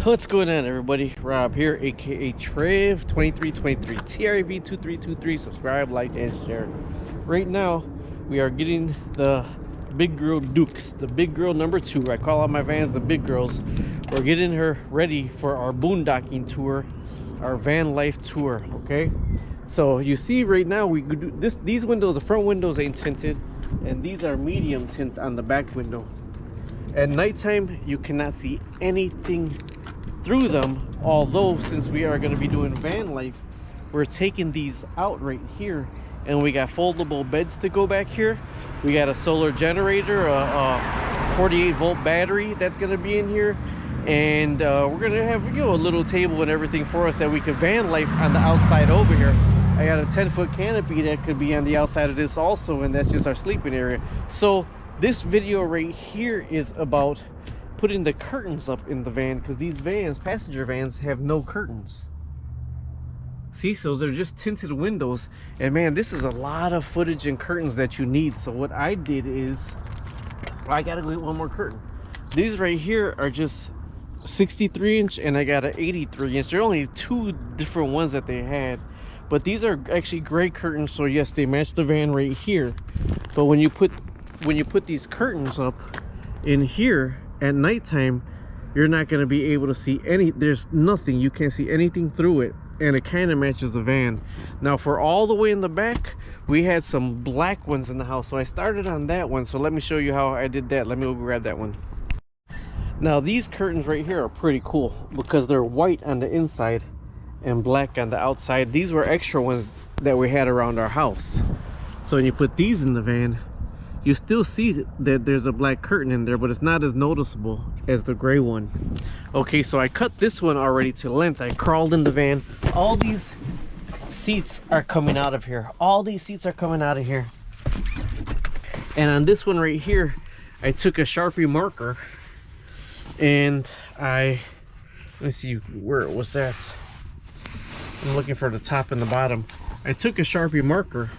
What's going on, everybody? Rob here, aka Trev2323, TRAV2323. Subscribe, like, and share. Right now we are getting the big girl Dukes, the big girl number 2. I call out my vans the big girls. We're getting her ready for our boondocking tour, our van life tour. Okay, so you see right now we could do this. These windows, the front windows ain't tinted, and these are medium tint on the back window. At nighttime you cannot see anything through them, although since we are going to be doing van life, we're taking these out right here, and we got foldable beds to go back here. We got a solar generator, a 48-volt battery that's going to be in here, and we're going to have, a little table and everything for us that we could van life on the outside over here. I got a 10-foot canopy that could be on the outside of this also, and that's just our sleeping area. So this video right here is about putting the curtains up in the van, because these vans, passenger vans, have no curtains. See, so they're just tinted windows, and man, this is a lot of footage and curtains that you need. So what I did is, I gotta go get one more curtain. These right here are just 63-inch, and I got an 83-inch. There are only two different ones that they had, but these are actually gray curtains, so yes, they match the van right here. But when you put these curtains up in here at nighttime, you're not going to be able to see there's nothing, you can't see anything through it, and it kind of matches the van. Now for all the way in the back, we had some black ones in the house, so I started on that one. So let me show you how I did that. Let me go grab that one. Now these curtains right here are pretty cool because they're white on the inside and black on the outside. These were extra ones that we had around our house. So when you put these in the van, you still see that there's a black curtain in there, but it's not as noticeable as the gray one. Okay, so I cut this one already to length. I crawled in the van. All these seats are coming out of here. All these seats are coming out of here. And on this one right here, I took a Sharpie marker, and let me see where it was at. I'm looking for the top and the bottom. I took a Sharpie marker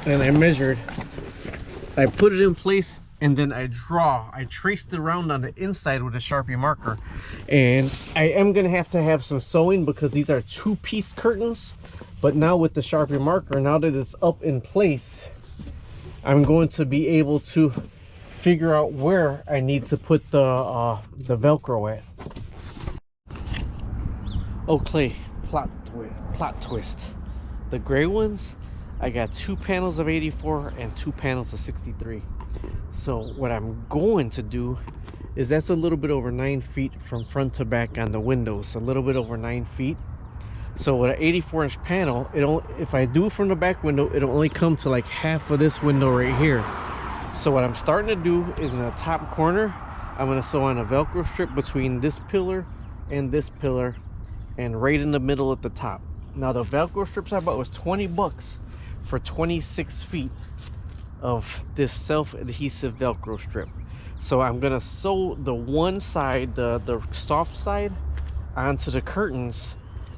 and I measured, I put it in place, and then I traced it around on the inside with a Sharpie marker. And I am gonna have to have some sewing because these are two-piece curtains, but now with the Sharpie marker, now that it's up in place, I'm going to be able to figure out where I need to put the Velcro at. Oh, Clay, plot twist. The gray ones, I got 2 panels of 84 and 2 panels of 63. So what I'm going to do is, that's a little bit over 9 feet from front to back on the windows, a little bit over 9 feet. So with an 84-inch panel, if I do it from the back window, it'll only come to like half of this window right here. So what I'm starting to do is, in the top corner, I'm going to sew on a Velcro strip between this pillar and this pillar, and right in the middle at the top. Now the Velcro strips I bought was 20 bucks for 26 feet of this self-adhesive Velcro strip. So I'm gonna sew the one side, the soft side, onto the curtains,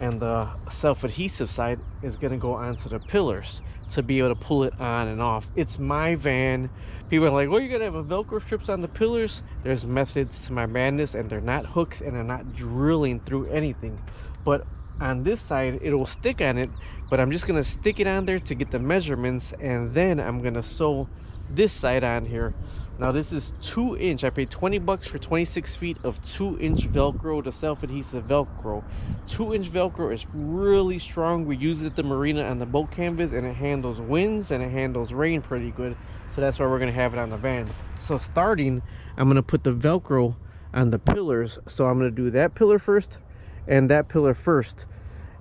and the self-adhesive side is gonna go onto the pillars to be able to pull it on and off. It's my van. People are like, well, you're gonna have a Velcro strips on the pillars. There's methods to my madness, and they're not hooks, and they're not drilling through anything. But on this side, it will stick on it, but I'm just gonna stick it on there to get the measurements, and then I'm gonna sew this side on here. Now this is 2-inch. I paid 20 bucks for 26 feet of 2-inch Velcro, the self-adhesive Velcro. 2-inch Velcro is really strong. We use it at the marina on the boat canvas, and it handles winds and it handles rain pretty good. So that's why we're gonna have it on the van. So starting, I'm gonna put the Velcro on the pillars. So I'm gonna do that pillar first and that pillar first,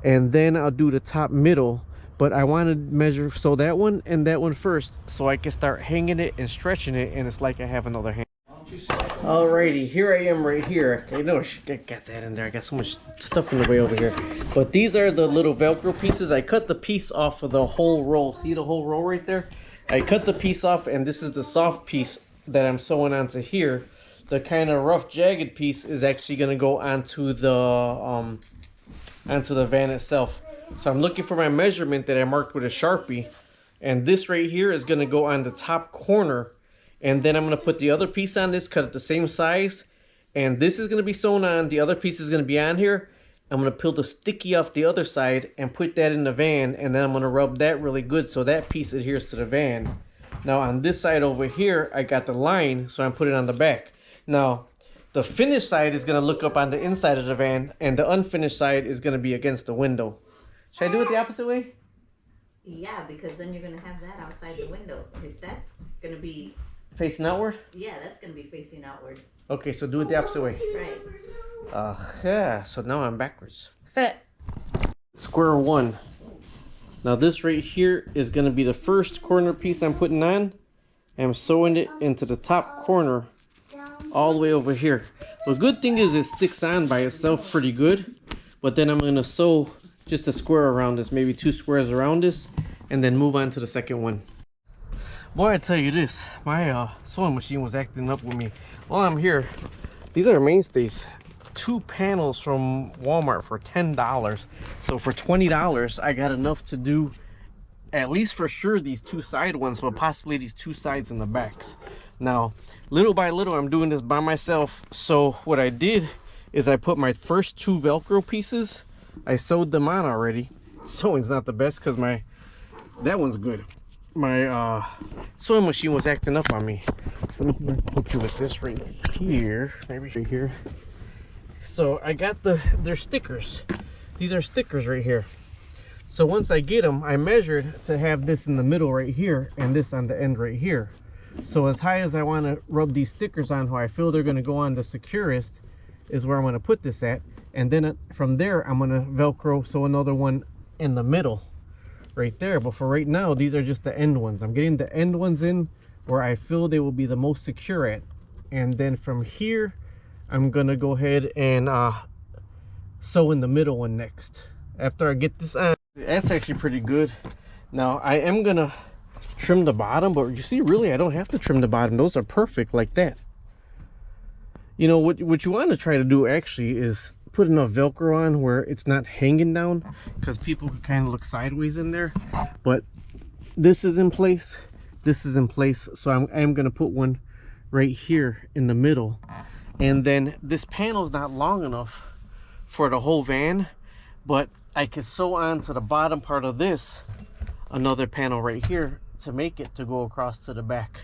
and then I'll do the top middle. But I want to measure, so that one and that one first, so I can start hanging it and stretching it, and it's like I have another hand. Alrighty, here I am right here. I know I got that in there. I got so much stuff in the way over here. But these are the little Velcro pieces. I cut the piece off of the whole roll. See the whole roll right there? I cut the piece off, and this is the soft piece that I'm sewing onto here. The kind of rough, jagged piece is actually going to go onto the van itself. So I'm looking for my measurement that I marked with a Sharpie, and this right here is going to go on the top corner, and then I'm going to put the other piece on this, cut it the same size, And this is going to be sewn on. The other piece is going to be on here. I'm going to peel the sticky off the other side and put that in the van. And then I'm going to rub that really good so that piece adheres to the van. Now on this side over here, I got the line, so I'm putting it on the back. Now, the finished side is going to look up on the inside of the van, and the unfinished side is going to be against the window. Should I do it the opposite way? Yeah, because then you're going to have that outside the window. If that's going to be... Facing outward? Yeah, that's going to be facing outward. Okay, so do it the opposite way. Right. Yeah, so now I'm backwards. Square one. Now this right here is going to be the first corner piece I'm putting on. I'm sewing it into the top corner all the way over here. The good thing is it sticks on by itself pretty good. But then I'm going to sew just a square around this, maybe 2 squares around this, and then move on to the second one. Boy, I tell you this, my sewing machine was acting up with me. While I'm here, these are mainstays. 2 panels from Walmart for $10. So for $20, I got enough to do at least for sure these 2 side ones, but possibly these 2 sides and the backs. Now, little by little, I'm doing this by myself. So what I did is I put my first 2 Velcro pieces. I sewed them on already. Sewing's not the best because that one's good. My sewing machine was acting up on me. So let me put you with this right here, maybe right here. So I got they're stickers. These are stickers right here. So once I get them, I measured to have this in the middle right here and this on the end right here. So as high as I want to rub these stickers on, how I feel they're going to go on the securest is where I'm going to put this at. And then from there, I'm going to Velcro sew another one in the middle right there. But for right now, these are just the end ones. I'm getting the end ones in where I feel they will be the most secure at. And then from here, I'm going to go ahead and sew in the middle one next. After I get this on, that's actually pretty good. Now, I am going to trim the bottom, but you see, really, I don't have to trim the bottom. Those are perfect like that. You know, what you want to try to do actually is put enough Velcro on where it's not hanging down, because people could kind of look sideways in there. But this is in place, this is in place, so I'm going to put one right here in the middle. And then this panel is not long enough for the whole van, but I can sew on to the bottom part of this another panel right here to make it to go across to the back.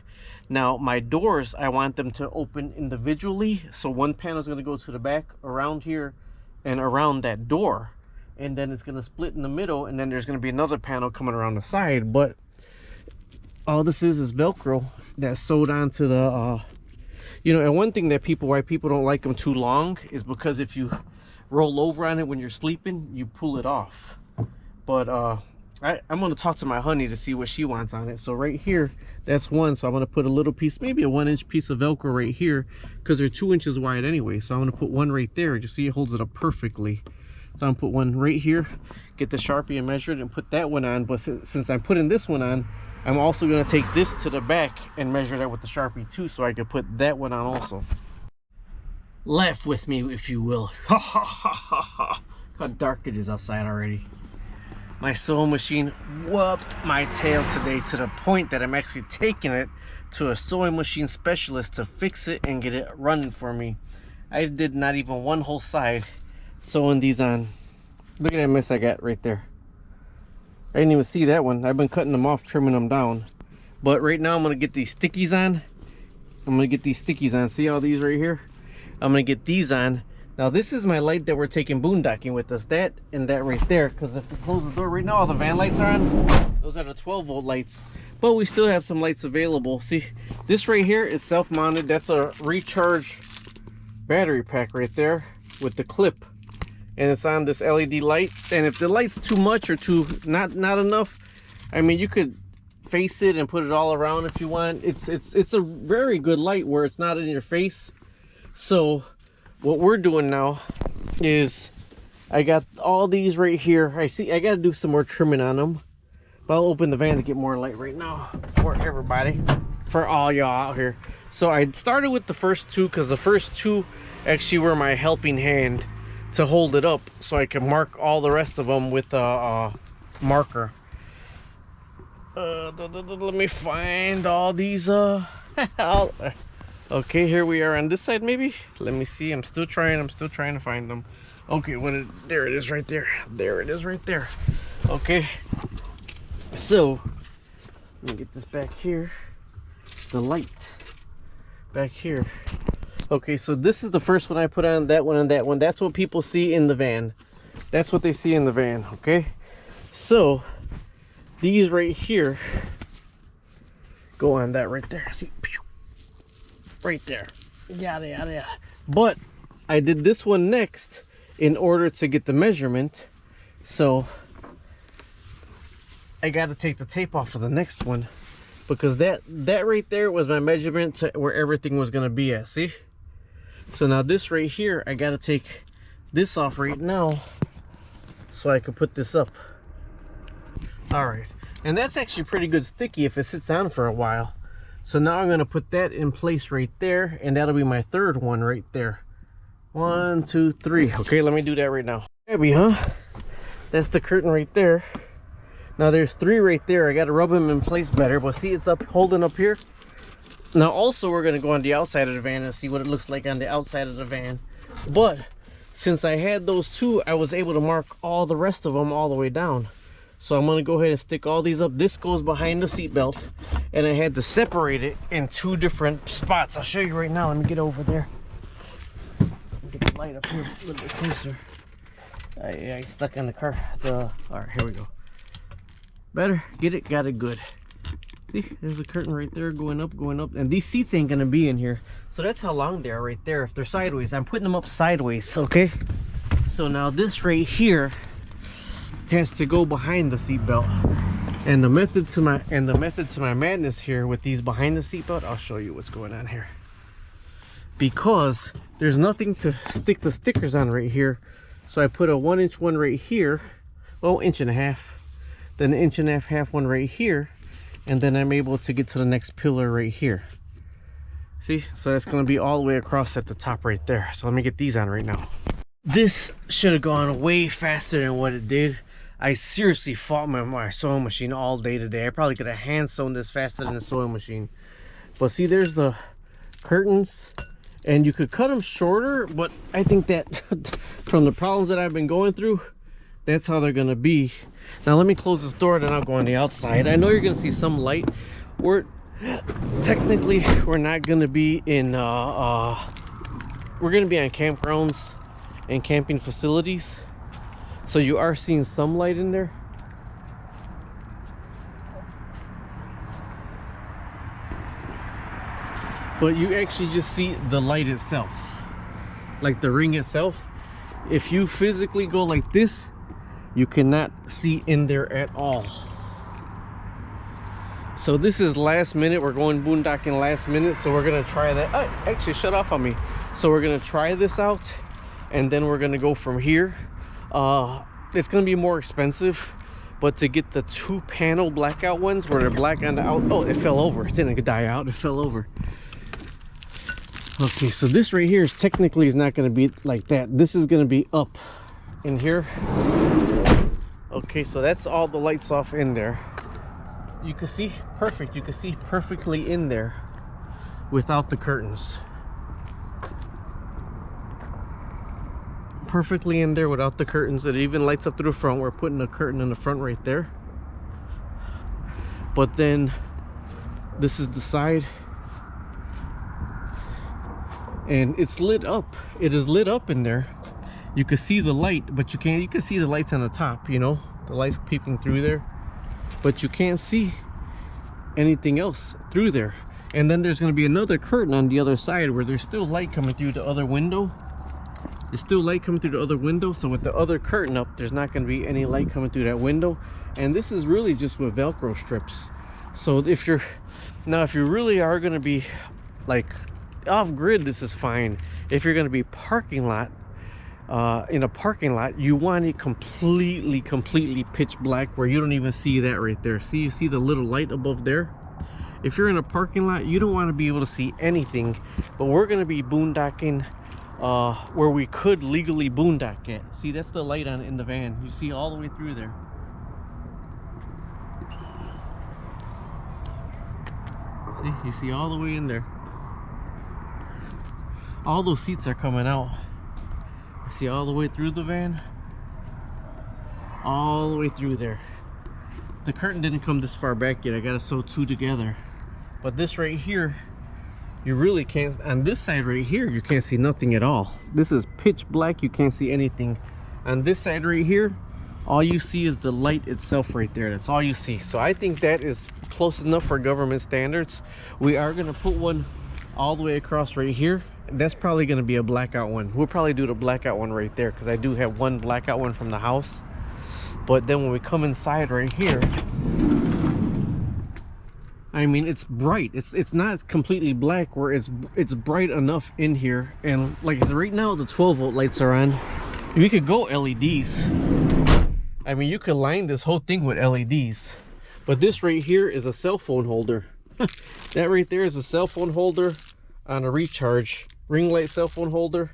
Now my doors, I want them to open individually, so one panel is going to go to the back around here and around that door, and then it's going to split in the middle, and then there's going to be another panel coming around the side. But all this is Velcro that's sewed onto the you know. And one thing that why people don't like them too long is because if you roll over on it when you're sleeping, you pull it off. But I'm going to talk to my honey to see what she wants on it. So right here, that's one. So I'm going to put a little piece, maybe a 1-inch piece of Velcro right here, because they're 2 inches wide anyway. So I'm going to put one right there. You see, it holds it up perfectly. So I'm going to put one right here, get the Sharpie and measure it and put that one on. But since I'm putting this one on, I'm also going to take this to the back and measure that with the Sharpie too, so I can put that one on also. Laugh with me, if you will. Ha ha ha ha ha. How dark it is outside already. My sewing machine whooped my tail today to the point that I'm actually taking it to a sewing machine specialist to fix it and get it running for me. I did not even one whole side sewing these on. Look at that mess I got right there. I didn't even see that one. I've been cutting them off, trimming them down. But right now I'm going to get these stickies on. See all these right here? I'm going to get these on. Now this is my light that we're taking boondocking with us. That and that right there. Because if we close the door right now, all the van lights are on. Those are the 12-volt lights. But we still have some lights available. See, this right here is self-mounted. That's a recharge battery pack right there with the clip. And it's on this LED light. And if the light's too much or not enough, I mean, you could face it and put it all around if you want. It's a very good light where it's not in your face. So what we're doing now is I got all these right here. I got to do some more trimming on them, but I'll open the van to get more light right now for everybody, for all y'all out here. So I started with the first two because the first two actually were my helping hand to hold it up so I can mark all the rest of them with a marker. Let me find all these Okay, here we are on this side maybe. Let me see. I'm still trying to find them. Okay, there it is right there. There it is right there. Okay. So, let me get this back here. The light back here. Okay, so this is the first one I put on, that one and that one. That's what people see in the van. That's what they see in the van, okay? So, these right here go on that right there. See? Right there. Yada, yada, yada. But I did this one next in order to get the measurement. So, I got to take the tape off of the next one. Because that right there was my measurement to where everything was going to be at. See? So now this right here, I got to take this off right now so I can put this up. Alright, and that's actually pretty good sticky if it sits on for a while. So now I'm going to put that in place right there, and that'll be my third one right there. 1, 2, 3. Okay, let me do that right now. Heavy, huh? That's the curtain right there. Now there's 3 right there. I got to rub them in place better, but see, it's up holding up here. Now also we're going to go on the outside of the van and see what it looks like on the outside of the van. But since I had those 2, I was able to mark all the rest of them all the way down. So I'm going to go ahead and stick all these up. This goes behind the seat belt, and I had to separate it in 2 different spots. I'll show you right now. Let me get over there. Get the light up here a little bit closer. I stuck in the car. All right, here we go. Better get it, got it good. See, there's a curtain right there going up, and these seats ain't gonna be in here. So that's how long they are right there. If they're sideways, I'm putting them up sideways, okay? So now this right here has to go behind the seat belt. And the method to my madness here with these behind the seat belt, I'll show you what's going on here. Because there's nothing to stick the stickers on right here, so I put a 1-inch one right here, well, 1.5 inches, then an 1.5 inch one right here, and then I'm able to get to the next pillar right here. See, so that's going to be all the way across at the top right there. So let me get these on right now. This should have gone way faster than what it did. I seriously fought my sewing machine all day today. I probably could have hand sewn this faster than the sewing machine. But see, there's the curtains, and you could cut them shorter, but I think that from the problems that I've been going through, that's how they're gonna be. Now let me close this door, then I'll go on the outside. I know you're gonna see some light. Technically we're not gonna be in we're gonna be on campgrounds and camping facilities, so you are seeing some light in there. But you actually just see the light itself, like the ring itself. If you physically go like this, you cannot see in there at all. So this is last minute. We're going boondocking last minute, so we're gonna try that. Oh, actually, shut off on me. So we're gonna try this out, and then we're gonna go from here. It's gonna be more expensive, but to get the 2-panel blackout ones where they're black on the out. Oh, it fell over. It didn't die out. It fell over. Okay, so this right here is technically not going to be like that. This is going to be up in here. Okay, so that's all the lights off in there. You can see perfect. You can see perfectly in there without the curtains. Perfectly in there without the curtains. It even lights up through the front. We're putting a curtain in the front right there. But then this is the side. And it's lit up. It is lit up in there. You can see the light, but you can see the lights on the top, you know, the lights peeping through there, but you can't see anything else through there. And then there's going to be another curtain on the other side where there's still light coming through the other window. There's still light coming through the other window, so with the other curtain up, there's not going to be any light coming through that window. And this is really just with Velcro strips. So if you really are going to be like off grid, this is fine. If you're going to be parking lot in a parking lot, you want it completely pitch black where you don't even see that right there. See, you see the little light above there? If you're in a parking lot, you don't want to be able to see anything. But we're going to be boondocking where we could legally boondock at. See, that's the light on in the van. You see all the way through there. See, you see all the way in there. all those seats are coming out. See, all the way through the van, all the way through there. The curtain didn't come this far back yet. I gotta sew two together. But this right here, you really can't. On this side right here, you can't see nothing at all. This is pitch black. You can't see anything. On this side right here, all you see is the light itself right there. That's all you see. So I think that is close enough for government standards. We are gonna put one all the way across right here. That's probably gonna be a blackout one. We'll probably do the blackout one right there, because I do have one blackout one from the house. But then when we come inside right here, I mean, it's bright. It's not completely black, where it's bright enough in here. And like right now, the 12-volt lights are on. We could go LEDs. I mean, you could line this whole thing with LEDs. But this right here is a cell phone holder. That right there is a cell phone holder on a recharge. Ring light cell phone holder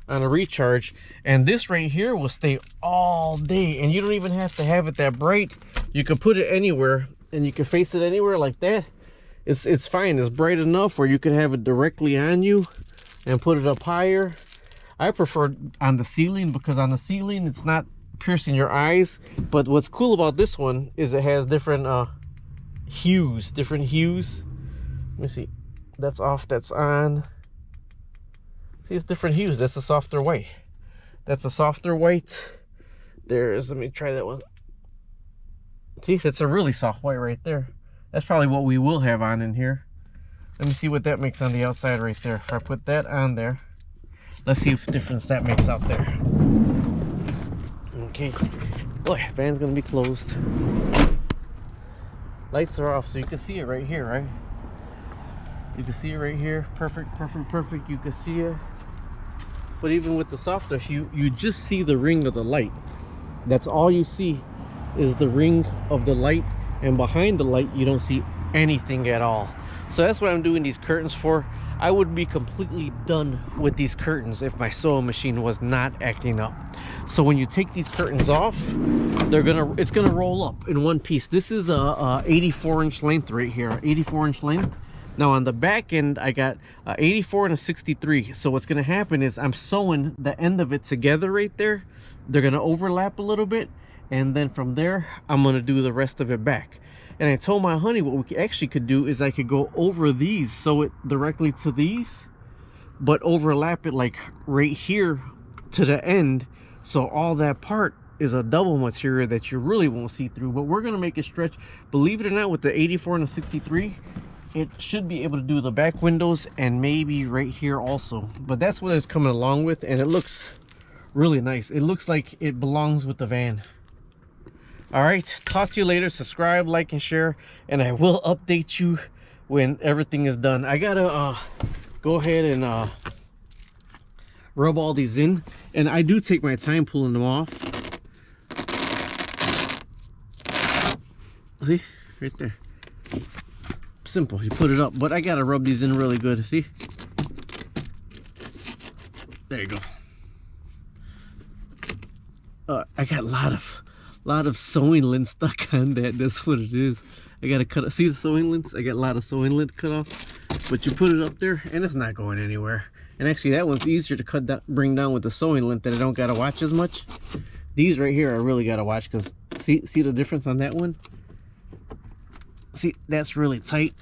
on a recharge. And this right here will stay all day. And you don't even have to have it that bright. You can put it anywhere. And you can face it anywhere like that. It's fine. It's bright enough where you can have it directly on you and put it up higher. I prefer on the ceiling, because on the ceiling it's not piercing your eyes. But what's cool about this one is it has different hues. Let me see. That's off, that's on. See, it's different hues. That's a softer white. That's a softer white. Let me try that one. See, that's a really soft white right there. That's probably what we will have on in here. Let me see what that makes on the outside right there. If I put that on there, let's see if difference that makes out there. Okay. Boy, van's gonna be closed. Lights are off, so you can see it right here, right? You can see it right here. Perfect. You can see it. But even with the softer hue, you just see the ring of the light. That's all you see, is the ring of the light, and behind the light you don't see anything at all. So that's what I'm doing these curtains for. I would be completely done with these curtains if my sewing machine was not acting up. So when you take these curtains off, it's gonna roll up in one piece. This is a 84-inch length right here, 84-inch length. Now on the back end, I got 84 and a 63. So what's gonna happen is I'm sewing the end of it together right there. They're gonna overlap a little bit, and then from there I'm gonna do the rest of it back. And I told my honey what we actually could do is I could go over these, sew it directly to these, but overlap it like right here to the end, so all that part is a double material that you really won't see through. But we're gonna make it stretch. Believe it or not, with the 84 and the 63, it should be able to do the back windows and maybe right here also. But that's what it's coming along with, and it looks really nice. It looks like it belongs with the van. All right, talk to you later. Subscribe, like, and share, and I will update you when everything is done. I gotta go ahead and rub all these in, and I do take my time pulling them off. See, right there. Simple, you put it up, but I gotta rub these in really good. See, there you go. I got a lot of sewing lint stuck on that. That's what it is. I gotta cut. See the sewing lints? I got a lot of sewing lint cut off. But you put it up there, and it's not going anywhere. And actually, that one's easier to cut down, bring down with the sewing lint, that I don't gotta watch as much. These right here, I really gotta watch, because see the difference on that one. See, that's really tight.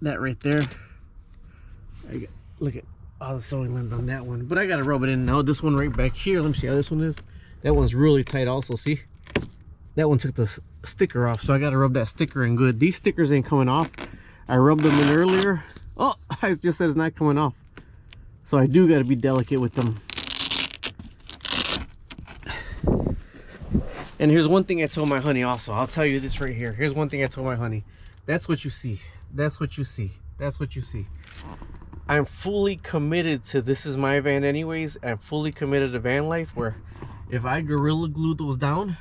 That right there. Look at all the sewing lint on that one. But I gotta rub it in now. This one right back here. Let me see how this one is. That one's really tight also. See, that one took the sticker off, so I gotta rub that sticker in good. These stickers ain't coming off. I rubbed them in earlier. Oh, I just said it's not coming off. So I do gotta be delicate with them. And here's one thing I told my honey also. I'll tell you this right here. Here's one thing I told my honey. That's what you see. That's what you see. That's what you see. I'm fully committed to, this is my van anyways. I'm fully committed to van life, where if I Gorilla Glue those down,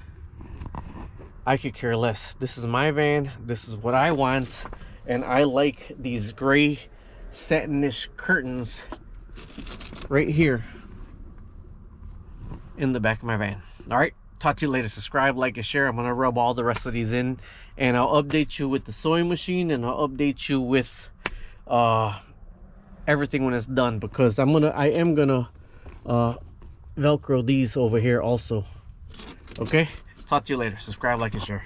I could care less. This is my van. This is what I want. And I like these gray satinish curtains right here in the back of my van. All right. Talk to you later. Subscribe, like, and share. I'm gonna rub all the rest of these in, and I'll update you with the sewing machine, and I'll update you with everything when it's done, because I am gonna Velcro these over here also. Okay, talk to you later. Subscribe, like, and share.